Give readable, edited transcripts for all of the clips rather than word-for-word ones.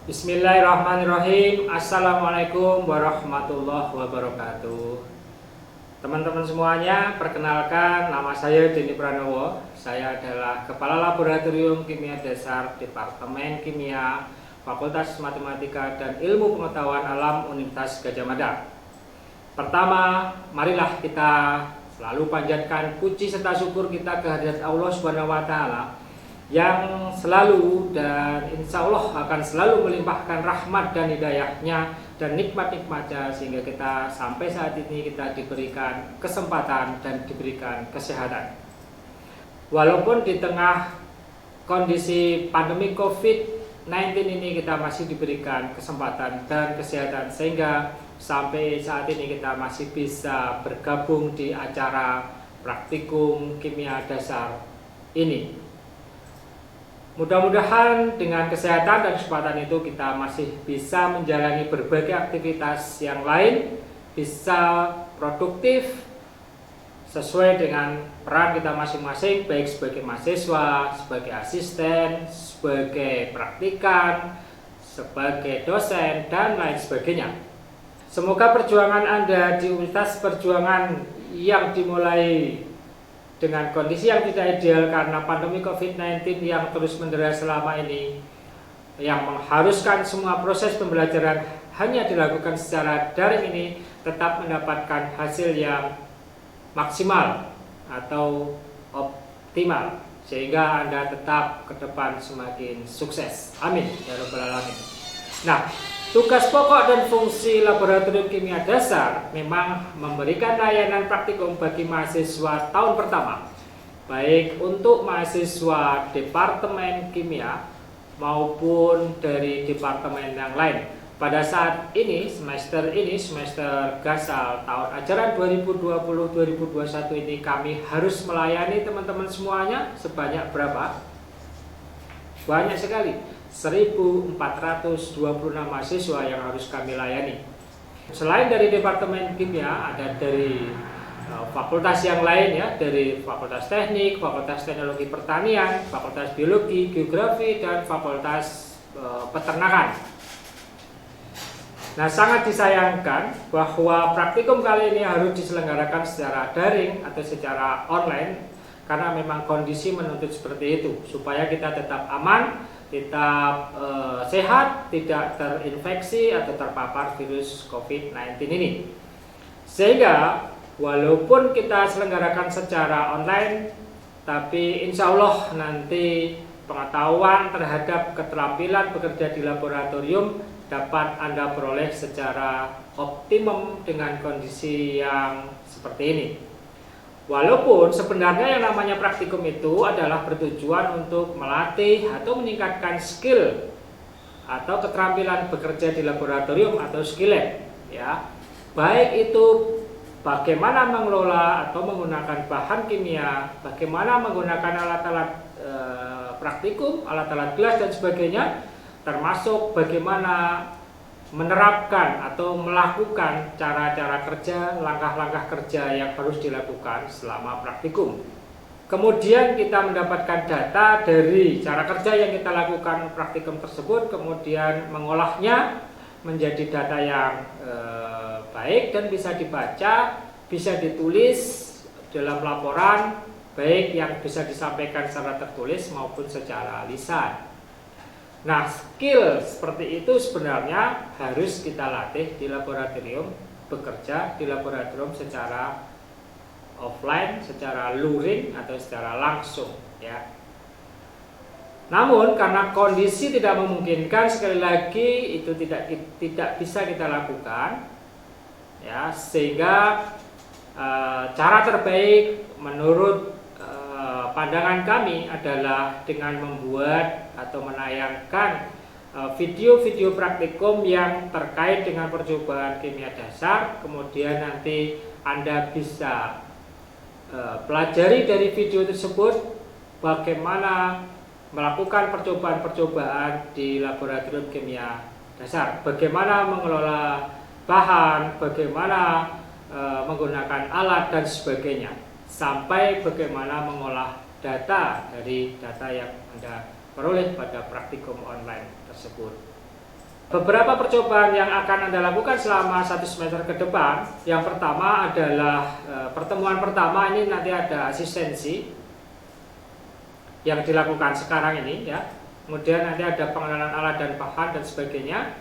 Bismillahirrahmanirrahim. Assalamualaikum warahmatullahi wabarakatuh. Teman-teman semuanya, perkenalkan nama saya Denny Pranowo. Saya adalah Kepala Laboratorium Kimia Dasar Departemen Kimia Fakultas Matematika dan Ilmu Pengetahuan Alam Universitas Gadjah Mada. Pertama, marilah kita selalu panjatkan puji serta syukur kita kehadirat Allah Subhanahu wa Ta'ala yang selalu dan insya Allah akan selalu melimpahkan rahmat dan hidayahnya dan nikmat-nikmatnya sehingga kita sampai saat ini kita diberikan kesempatan dan diberikan kesehatan. Walaupun di tengah kondisi pandemi COVID-19 ini kita masih diberikan kesempatan dan kesehatan sehingga sampai saat ini kita masih bisa bergabung di acara praktikum kimia dasar ini. Mudah-mudahan dengan kesehatan dan kesempatan itu kita masih bisa menjalani berbagai aktivitas yang lain, bisa produktif sesuai dengan peran kita masing-masing, baik sebagai mahasiswa, sebagai asisten, sebagai praktikan, sebagai dosen, dan lain sebagainya. Semoga perjuangan Anda di Universitas Perjuangan yang dimulai dengan kondisi yang tidak ideal karena pandemi COVID-19 yang terus mendera selama ini, yang mengharuskan semua proses pembelajaran hanya dilakukan secara daring ini, tetap mendapatkan hasil yang maksimal atau optimal sehingga Anda tetap ke depan semakin sukses. Amin ya rabbal alamin. Nah, tugas pokok dan fungsi Laboratorium Kimia Dasar memang memberikan layanan praktikum bagi mahasiswa tahun pertama, baik untuk mahasiswa Departemen Kimia maupun dari departemen yang lain. Pada saat ini, semester gasal tahun ajaran 2020-2021 ini kami harus melayani teman-teman semuanya sebanyak berapa? Banyak sekali. 1.426 mahasiswa yang harus kami layani. Selain dari Departemen Kimia, ada dari fakultas yang lain ya, dari Fakultas Teknik, Fakultas Teknologi Pertanian, Fakultas Biologi, Geografi, dan Fakultas Peternakan. Nah, sangat disayangkan bahwa praktikum kali ini harus diselenggarakan secara daring atau secara online karena memang kondisi menuntut seperti itu supaya kita tetap aman, tetap sehat, tidak terinfeksi atau terpapar virus COVID-19 ini. Sehingga walaupun kita selenggarakan secara online, tapi insya Allah nanti pengetahuan terhadap keterampilan bekerja di laboratorium dapat Anda peroleh secara optimum dengan kondisi yang seperti ini. Walaupun sebenarnya yang namanya praktikum itu adalah bertujuan untuk melatih atau meningkatkan skill atau keterampilan bekerja di laboratorium atau skill lab ya. Baik itu bagaimana mengelola atau menggunakan bahan kimia, bagaimana menggunakan alat-alat praktikum, alat-alat gelas dan sebagainya, termasuk bagaimana menerapkan atau melakukan cara-cara kerja, langkah-langkah kerja yang harus dilakukan selama praktikum. Kemudian kita mendapatkan data dari cara kerja yang kita lakukan praktikum tersebut, kemudian mengolahnya menjadi data yang baik dan bisa dibaca, bisa ditulis dalam laporan, baik yang bisa disampaikan secara tertulis maupun secara lisan. Nah, skill seperti itu sebenarnya harus kita latih di laboratorium, bekerja di laboratorium secara offline, secara luring atau secara langsung ya. Namun karena kondisi tidak memungkinkan, sekali lagi itu tidak bisa kita lakukan ya, sehingga cara terbaik menurut pandangan kami adalah dengan membuat atau menayangkan video-video praktikum yang terkait dengan percobaan kimia dasar. Kemudian nanti Anda bisa pelajari dari video tersebut bagaimana melakukan percobaan-percobaan di laboratorium kimia dasar, bagaimana mengelola bahan, bagaimana menggunakan alat dan sebagainya, sampai bagaimana mengolah data dari data yang Anda peroleh pada praktikum online tersebut. Beberapa percobaan yang akan Anda lakukan selama 1 semester ke depan. Yang pertama adalah pertemuan pertama ini nanti ada asistensi yang dilakukan sekarang ini ya. Kemudian nanti ada pengenalan alat dan bahan dan sebagainya.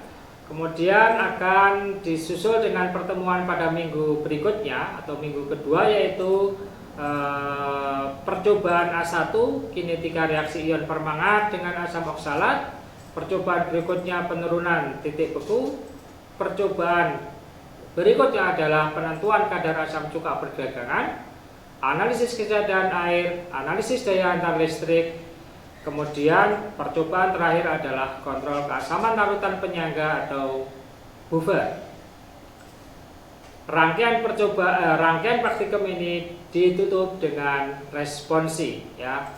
Kemudian akan disusul dengan pertemuan pada minggu berikutnya atau minggu kedua, yaitu percobaan A1 kinetika reaksi ion permangat dengan asam oksalat. Percobaan berikutnya penurunan titik beku. Percobaan berikutnya adalah penentuan kadar asam cuka perdagangan, analisis keadaan air, analisis daya antar listrik. Kemudian percobaan terakhir adalah kontrol keasaman larutan penyangga atau buffer. Rangkaian praktikum ini ditutup dengan responsi ya.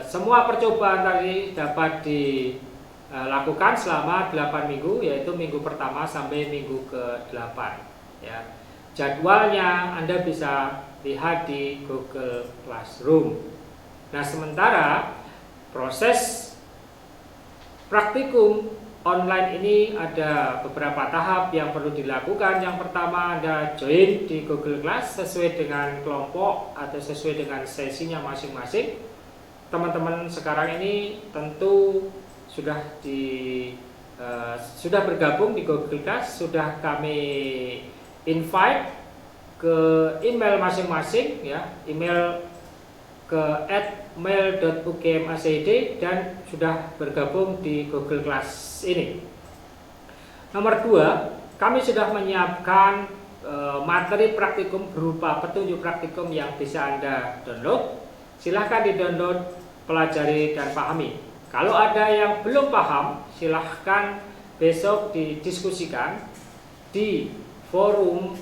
Semua percobaan tadi dapat dilakukan selama 8 minggu, yaitu minggu pertama sampai minggu ke-8 ya. Jadwalnya Anda bisa lihat di Google Classroom. Nah, sementara proses praktikum online ini ada beberapa tahap yang perlu dilakukan. Yang pertama, Anda join di Google Class sesuai dengan kelompok atau sesuai dengan sesinya masing-masing. Teman-teman sekarang ini tentu sudah bergabung di Google Class, sudah kami invite ke email masing-masing ya, email ke @mail.ukm.ac.id dan sudah bergabung di Google Class ini. Nomor 2, kami sudah menyiapkan materi praktikum berupa petunjuk praktikum yang bisa Anda download. Silahkan di-download, pelajari dan pahami. Kalau ada yang belum paham, silahkan besok didiskusikan di forum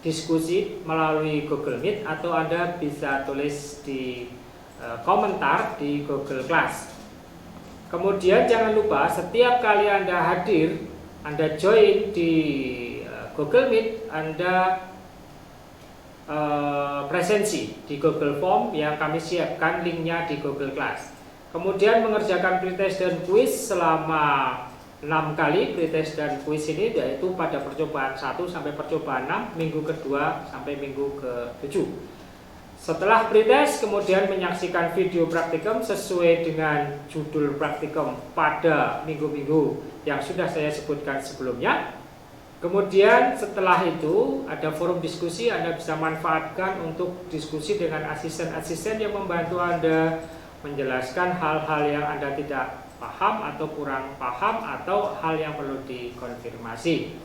diskusi melalui Google Meet, atau Anda bisa tulis di komentar di Google Class. Kemudian jangan lupa setiap kali Anda hadir, Anda join di Google Meet, Anda presensi di Google Form yang kami siapkan linknya di Google Class. Kemudian mengerjakan pretest dan kuis selama 6 kali pretest dan kuis ini, yaitu pada percobaan 1 sampai percobaan 6, minggu kedua sampai minggu ke-7. Setelah pretest, kemudian menyaksikan video praktikum sesuai dengan judul praktikum pada minggu-minggu yang sudah saya sebutkan sebelumnya. Kemudian setelah itu ada forum diskusi, Anda bisa manfaatkan untuk diskusi dengan asisten-asisten yang membantu Anda menjelaskan hal-hal yang Anda tidak paham atau kurang paham atau hal yang perlu dikonfirmasi.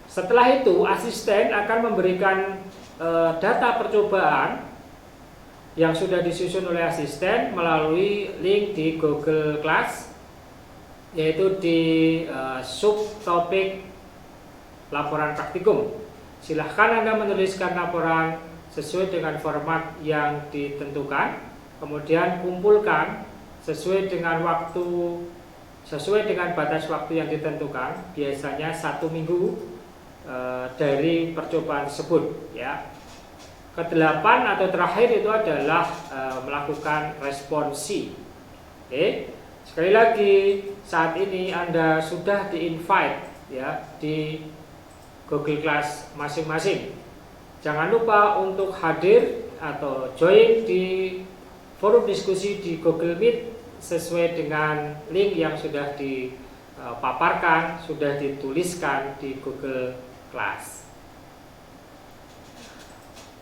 Setelah itu asisten akan memberikan data percobaan yang sudah disusun oleh asisten melalui link di Google Class, yaitu di subtopik laporan praktikum. Silahkan Anda menuliskan laporan sesuai dengan format yang ditentukan, kemudian kumpulkan sesuai dengan batas waktu yang ditentukan, biasanya 1 minggu dari percobaan tersebut ya. Ke-8 atau terakhir itu adalah melakukan responsi. Oke. Sekali lagi, saat ini Anda sudah di-invite ya di Google Class masing-masing. Jangan lupa untuk hadir atau join di forum diskusi di Google Meet sesuai dengan link yang sudah dipaparkan, sudah dituliskan di Google Class.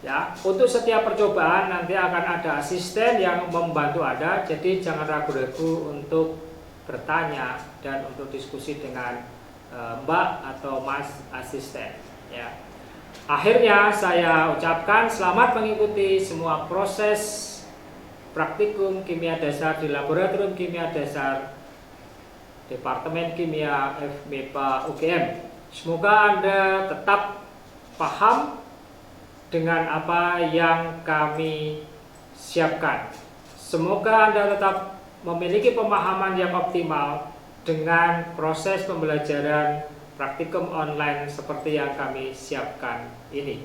Ya, untuk setiap percobaan nanti akan ada asisten yang membantu Anda, jadi jangan ragu-ragu untuk bertanya dan untuk diskusi dengan Mbak atau Mas asisten. Ya. Akhirnya saya ucapkan selamat mengikuti semua proses praktikum kimia dasar di Laboratorium Kimia Dasar Departemen Kimia FMIPA UGM. Semoga Anda tetap paham dengan apa yang kami siapkan. Semoga Anda tetap memiliki pemahaman yang optimal dengan proses pembelajaran praktikum online seperti yang kami siapkan ini.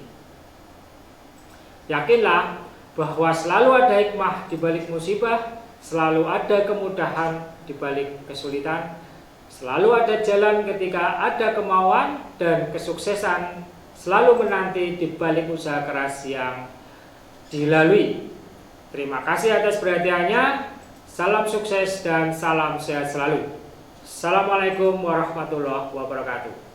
Yakinlah bahwa selalu ada hikmah di balik musibah, selalu ada kemudahan di balik kesulitan, selalu ada jalan ketika ada kemauan, dan kesuksesan selalu menanti di balik usaha keras yang dilalui. Terima kasih atas perhatiannya. Salam sukses dan salam sehat selalu. Assalamualaikum warahmatullahi wabarakatuh.